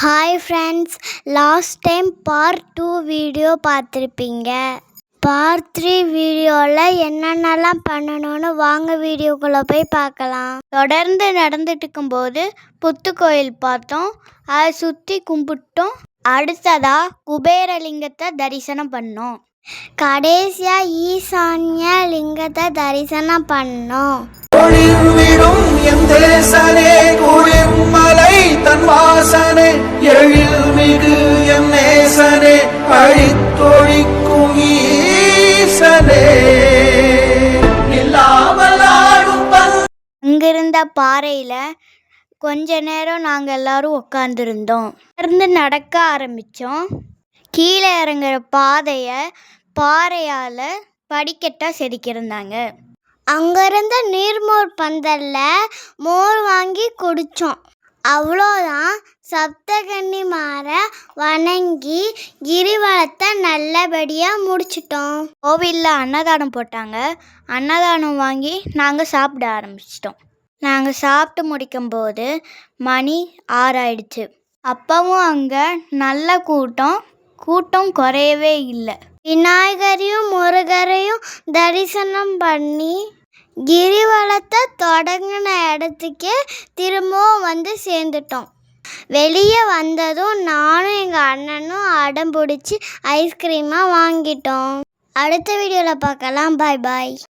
Hi friends, last time part 2 video பார்த்துருப்பீங்க. Part 3 வீடியோவில் என்னென்னலாம் பண்ணணும்னு வாங்க வீடியோக்குள்ளே போய் பார்க்கலாம். தொடர்ந்து நடந்துட்டு இருக்கும்போது புத்து கோயில் பார்த்தோம், அதை சுற்றி கும்பிட்டோம். அடுத்ததாக குபேரலிங்கத்தை தரிசனம் பண்ணோம். கடைசியாக ஈசான்ய லிங்கத்தை தரிசனம் பண்ணோம். தன் வாசனை எழில்மிகு என் நேசனே அழித்தொழிக்கும் ஈசனே அங்கிருந்த பாறையில கொஞ்ச நேரம் நாங்கள் எல்லாரும் உட்காந்துருந்தோம். இருந்து நடக்க ஆரம்பித்தோம். கீழே இறங்குற பாதையை பாறையால் படிக்கட்டாக செதுக்கியிருந்தாங்க. அங்கிருந்த நீர்மோர் பந்தலில் மோர் வாங்கி குடித்தோம். அவ்வளோதான். சப்தகன்னிமாரை வணங்கி கிரிவலத்தை நல்லபடியாக முடிச்சிட்டோம். கோவிலில் அன்னதானம் போட்டாங்க. அன்னதானம் வாங்கி நாங்கள் சாப்பிட ஆரம்பிச்சிட்டோம். நாங்கள் சாப்பிட்டு முடிக்கும்போது மணி 6 ஆயிடுச்சு. அப்பவும் அங்கே நல்ல கூட்டம் குறையவே இல்லை. விநாயகரையும் முருகரையும் தரிசனம் பண்ணி கிரிவலத்தை தொடங்கின இடத்துக்கே திரும்பவும் வந்து சேர்ந்துட்டோம். வெளியே வந்ததும் நானும் எங்கள் அண்ணனும் அடம் பிடிச்சி ஐஸ்கிரீமாக வாங்கிட்டோம். அடுத்த வீடியோவில் பார்க்கலாம். பாய் பாய்.